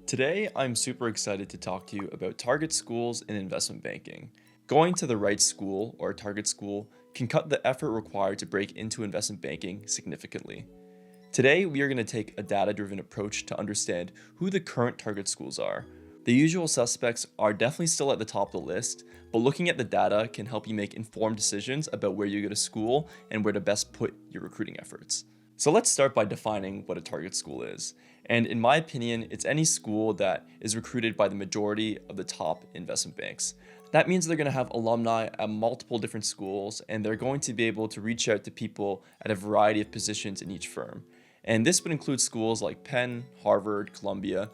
Today, I'm super excited to talk to you about target schools in investment banking. Going to the right school or target school can cut the effort required to break into investment banking significantly. Today, we are going to take a data driven approach to understand who the current target schools are. The usual suspects are definitely still at the top of the list, but looking at the data can help you make informed decisions about where you go to school and where to best put your recruiting efforts. So let's start by defining what a target school is. And in my opinion, it's any school that is recruited by the majority of the top investment banks. That means they're going to have alumni at multiple different schools, and they're going to be able to reach out to people at a variety of positions in each firm. And this would include schools like Penn, Harvard, Columbia,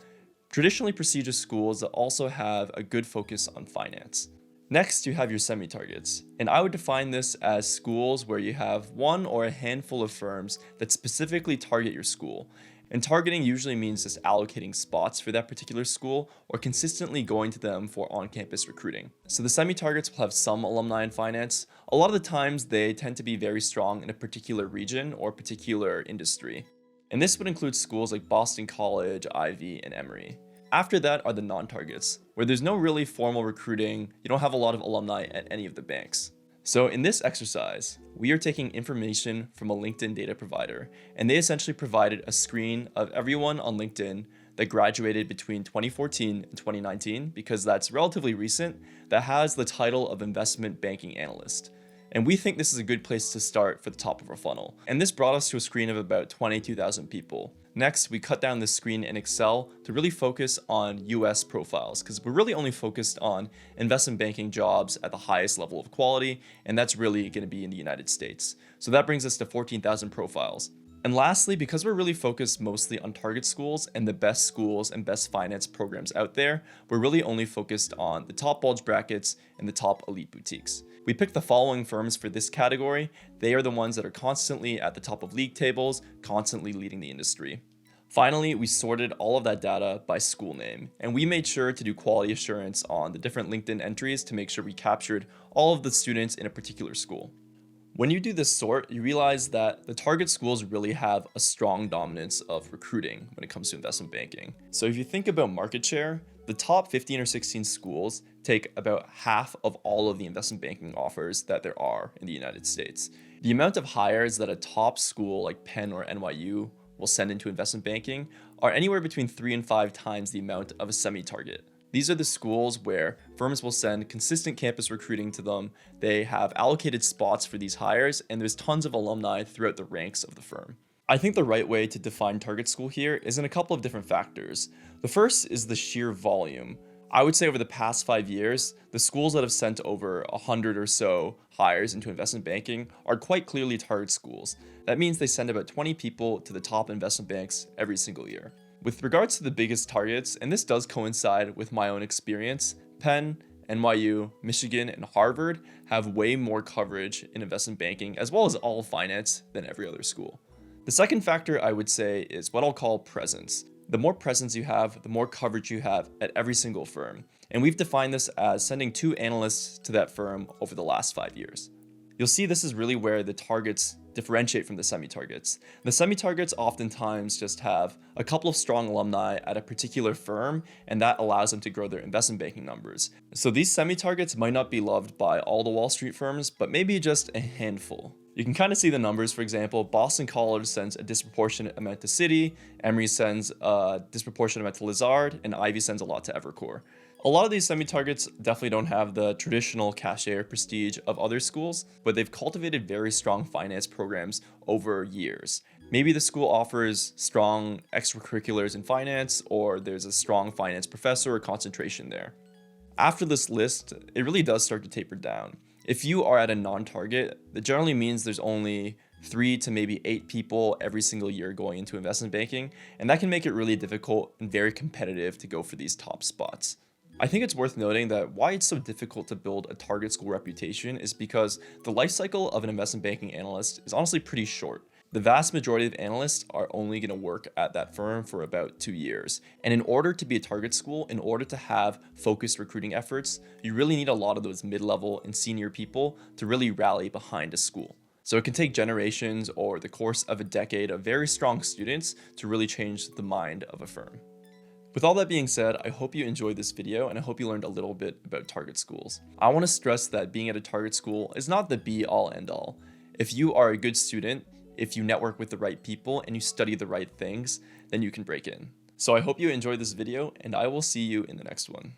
traditionally prestigious schools that also have a good focus on finance. Next, you have your semi-targets, and I would define this as schools where you have one or a handful of firms that specifically target your school. And targeting usually means just allocating spots for that particular school or consistently going to them for on-campus recruiting. So the semi-targets will have some alumni in finance. A lot of the times they tend to be very strong in a particular region or particular industry. And this would include schools like Boston College, Ivy, and Emory. After that are the non-targets, where there's no really formal recruiting, you don't have a lot of alumni at any of the banks. So in this exercise, we are taking information from a LinkedIn data provider, and they essentially provided a screen of everyone on LinkedIn that graduated between 2014 and 2019, because that's relatively recent, that has the title of investment banking analyst. And we think this is a good place to start for the top of our funnel. And this brought us to a screen of about 22,000 people. Next, we cut down this screen in Excel to really focus on US profiles, because we're really only focused on investment banking jobs at the highest level of quality, and that's really going to be in the United States. So that brings us to 14,000 profiles. And lastly, because we're really focused mostly on target schools and the best schools and best finance programs out there, we're really only focused on the top bulge brackets and the top elite boutiques. We picked the following firms for this category. They are the ones that are constantly at the top of league tables, constantly leading the industry. Finally, we sorted all of that data by school name, and we made sure to do quality assurance on the different LinkedIn entries to make sure we captured all of the students in a particular school. When you do this sort, you realize that the target schools really have a strong dominance of recruiting when it comes to investment banking. So if you think about market share, the top 15 or 16 schools take about half of all of the investment banking offers that there are in the United States. The amount of hires that a top school like Penn or NYU will send into investment banking are anywhere between 3 and 5 times the amount of a semi-target. These are the schools where firms will send consistent campus recruiting to them. They have allocated spots for these hires, and there's tons of alumni throughout the ranks of the firm. I think the right way to define target school here is in a couple of different factors. The first is the sheer volume. I would say over the past 5 years, the schools that have sent over 100 or so hires into investment banking are quite clearly target schools. That means they send about 20 people to the top investment banks every single year. With regards to the biggest targets, and this does coincide with my own experience, Penn, NYU, Michigan, and Harvard have way more coverage in investment banking as well as all of finance than every other school. The second factor I would say is what I'll call presence. The more presence you have, the more coverage you have at every single firm. And we've defined this as sending 2 analysts to that firm over the last 5 years. You'll see this is really where the targets differentiate from the semi-targets. The semi-targets oftentimes just have a couple of strong alumni at a particular firm, and that allows them to grow their investment banking numbers. So these semi-targets might not be loved by all the Wall Street firms, but maybe just a handful. You can kind of see the numbers. For example, Boston College sends a disproportionate amount to Citi, Emory sends a disproportionate amount to Lazard, and Ivy sends a lot to Evercore. A lot of these semi-targets definitely don't have the traditional cachet or prestige of other schools, but they've cultivated very strong finance programs over years. Maybe the school offers strong extracurriculars in finance, or there's a strong finance professor or concentration there. After this list, it really does start to taper down. If you are at a non-target, that generally means there's only 3 to maybe 8 people every single year going into investment banking, and that can make it really difficult and very competitive to go for these top spots. I think it's worth noting that why it's so difficult to build a target school reputation is because the life cycle of an investment banking analyst is honestly pretty short. The vast majority of analysts are only going to work at that firm for about 2 years. And in order to be a target school, in order to have focused recruiting efforts, you really need a lot of those mid-level and senior people to really rally behind a school. So it can take generations or the course of a decade of very strong students to really change the mind of a firm. With all that being said, I hope you enjoyed this video and I hope you learned a little bit about target schools. I want to stress that being at a target school is not the be all end all. If you are a good student, if you network with the right people and you study the right things, then you can break in. So I hope you enjoyed this video and I will see you in the next one.